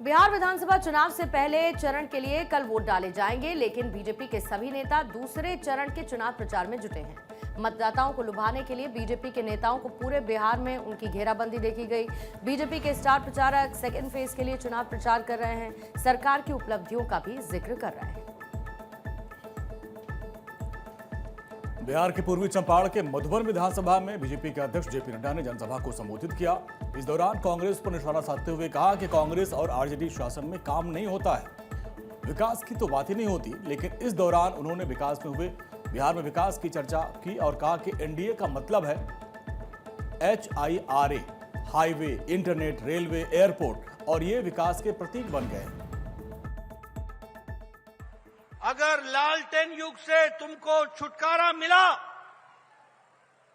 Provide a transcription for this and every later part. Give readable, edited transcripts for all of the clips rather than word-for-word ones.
बिहार विधानसभा चुनाव से पहले चरण के लिए कल वोट डाले जाएंगे, लेकिन बीजेपी के सभी नेता दूसरे चरण के चुनाव प्रचार में जुटे हैं। मतदाताओं को लुभाने के लिए बीजेपी के नेताओं को पूरे बिहार में उनकी घेराबंदी देखी गई। बीजेपी के स्टार प्रचारक सेकेंड फेज के लिए चुनाव प्रचार कर रहे हैं, सरकार की उपलब्धियों का भी जिक्र कर रहे हैं। बिहार के पूर्वी चंपारण के मधुबन विधानसभा में बीजेपी के अध्यक्ष जेपी नड्डा ने जनसभा को संबोधित किया। इस दौरान कांग्रेस पर निशाना साधते हुए कहा कि कांग्रेस और आरजेडी शासन में काम नहीं होता है, विकास की तो बात ही नहीं होती। लेकिन इस दौरान उन्होंने विकास में हुए बिहार में विकास की चर्चा की और कहा कि एनडीए का मतलब है HIRA, highway, internet, railway, airport, और ये विकास के प्रतीक बन गए। अगर लालटेन युग से तुमको छुटकारा मिला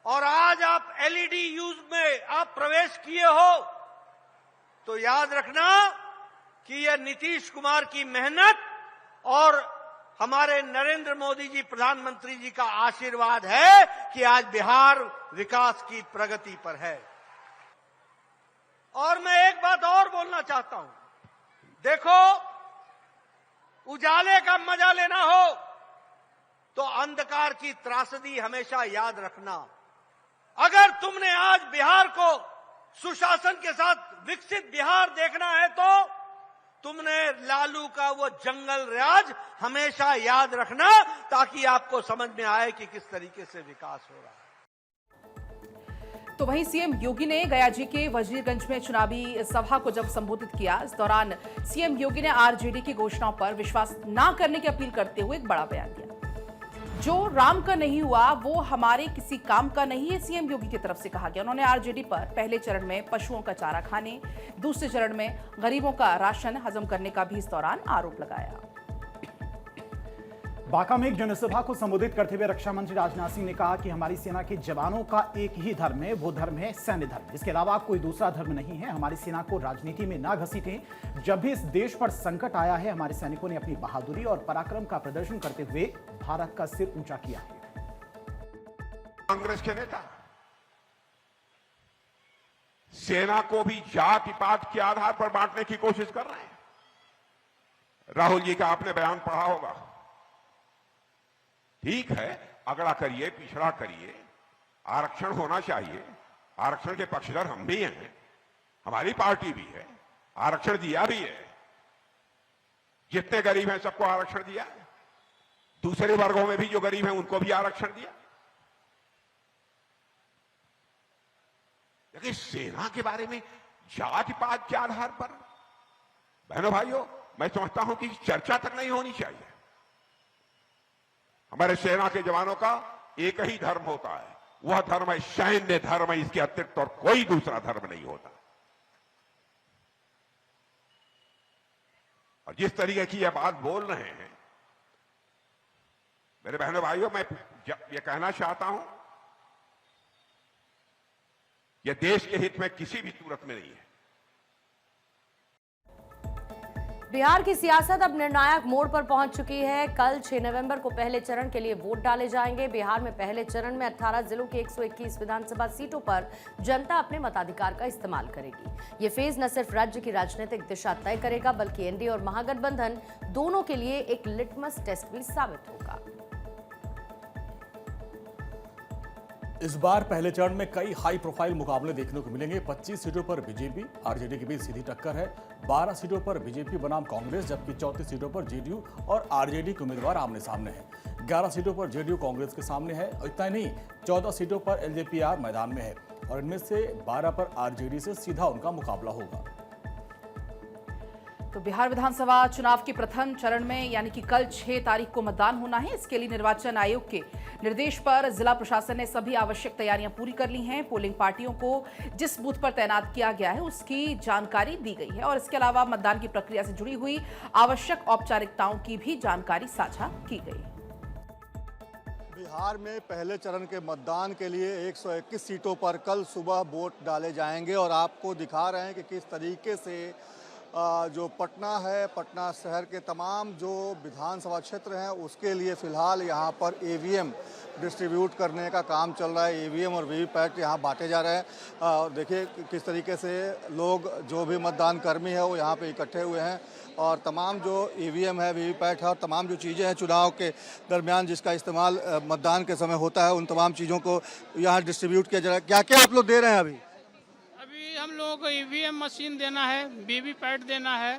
और आज आप LED युग में आप प्रवेश किए हो, तो याद रखना कि यह नीतीश कुमार की मेहनत और हमारे नरेंद्र मोदी जी प्रधानमंत्री जी का आशीर्वाद है कि आज बिहार विकास की प्रगति पर है। और मैं एक बात और बोलना चाहता हूं, देखो, उजाले का मजा लेना हो तो अंधकार की त्रासदी हमेशा याद रखना। अगर तुमने आज बिहार को सुशासन के साथ विकसित बिहार देखना है तो तुमने लालू का वो जंगल राज हमेशा याद रखना, ताकि आपको समझ में आए कि किस तरीके से विकास हो रहा है। तो वहीं सीएम योगी ने गया जी के वजीरगंज में चुनावी सभा को जब संबोधित किया, इस दौरान सीएम योगी ने आरजेडी की घोषणाओं पर विश्वास न करने की अपील करते हुए एक बड़ा बयान दिया। जो राम का नहीं हुआ वो हमारे किसी काम का नहीं है, सीएम योगी की तरफ से कहा गया। उन्होंने आरजेडी पर पहले चरण में पशुओं का चारा खाने, दूसरे चरण में गरीबों का राशन हजम करने का भी इस दौरान आरोप लगाया। बांका में एक जनसभा को संबोधित करते हुए रक्षा मंत्री राजनाथ सिंह ने कहा कि हमारी सेना के जवानों का एक ही धर्म है, वो धर्म है सैन्य धर्म। इसके अलावा कोई दूसरा धर्म नहीं है। हमारी सेना को राजनीति में ना घसीटें। जब भी इस देश पर संकट आया है, हमारे सैनिकों ने अपनी बहादुरी और पराक्रम का प्रदर्शन करते हुए भारत का सिर ऊंचा किया है। कांग्रेस के नेता सेना को भी जाति पात के आधार पर बांटने की कोशिश कर रहे हैं। राहुल जी का आपने बयान पढ़ा होगा। ठीक है, अगड़ा करिए, पिछड़ा करिए, आरक्षण होना चाहिए। आरक्षण के पक्षधर हम भी हैं, हमारी पार्टी भी है, आरक्षण दिया भी है। जितने गरीब हैं सबको आरक्षण दिया, दूसरे वर्गों में भी जो गरीब हैं उनको भी आरक्षण दिया। लेकिन सेना के बारे में जाति पात के आधार पर, बहनों भाइयों, मैं समझता हूं कि चर्चा तक नहीं होनी चाहिए। हमारे सेना के जवानों का एक ही धर्म होता है, वह धर्म है सैन्य धर्म। इसके अतिरिक्त और कोई दूसरा धर्म नहीं होता। और जिस तरीके की यह बात बोल रहे हैं मेरे बहनों भाइयों, मैं ये कहना चाहता हूं, यह देश के हित में किसी भी सूरत में नहीं है। बिहार की सियासत अब निर्णायक मोड़ पर पहुंच चुकी है। कल 6 नवंबर को पहले चरण के लिए वोट डाले जाएंगे। बिहार में पहले चरण में 18 जिलों की 121 विधानसभा सीटों पर जनता अपने मताधिकार का इस्तेमाल करेगी। ये फेज न सिर्फ राज्य की राजनीतिक दिशा तय करेगा, बल्कि एनडीए और महागठबंधन दोनों के लिए एक लिटमस टेस्ट भी साबित होगा। इस बार पहले चरण में कई हाई प्रोफाइल मुकाबले देखने को मिलेंगे। 25 सीटों पर बीजेपी आरजेडी के बीच सीधी टक्कर है। 12 सीटों पर बीजेपी बनाम कांग्रेस, जबकि 34 सीटों पर जेडीयू और आरजेडी के उम्मीदवार आमने सामने हैं। 11 सीटों पर जेडीयू कांग्रेस के सामने है। इतना नहीं, 14 सीटों पर एलजेपीआर मैदान में है और इनमें से 12 पर आरजेडी से सीधा उनका मुकाबला होगा। तो बिहार विधानसभा चुनाव के प्रथम चरण में यानी कि कल 6 तारीख को मतदान होना है। इसके लिए निर्वाचन आयोग के निर्देश पर जिला प्रशासन ने सभी आवश्यक तैयारियां पूरी कर ली हैं। पोलिंग पार्टियों को जिस बूथ पर तैनात किया गया है उसकी जानकारी दी गई है और इसके अलावा मतदान की प्रक्रिया से जुड़ी हुई आवश्यक औपचारिकताओं की भी जानकारी साझा की गई। बिहार में पहले चरण के मतदान के लिए 121 सीटों पर कल सुबह वोट डाले जाएंगे और आपको दिखा रहे हैं कि किस तरीके से जो पटना है, पटना शहर के तमाम जो विधानसभा क्षेत्र हैं उसके लिए फ़िलहाल यहाँ पर ईवीएम डिस्ट्रीब्यूट करने का काम चल रहा है। ईवीएम और वीवीपैट यहाँ बांटे जा रहे हैं। और देखिए किस तरीके से लोग, जो भी मतदान कर्मी है वो यहाँ पे इकट्ठे हुए हैं और तमाम जो ईवीएम है, वीवीपैट है और तमाम जो चीज़ें हैं चुनाव के दरमियान जिसका इस्तेमाल मतदान के समय होता है, उन तमाम चीज़ों को यहाँ डिस्ट्रीब्यूट किया जा रहा है। क्या क्या आप लोग दे रहे हैं अभी? हम लोगों को ईवीएम मशीन देना है, वीवीपैट देना है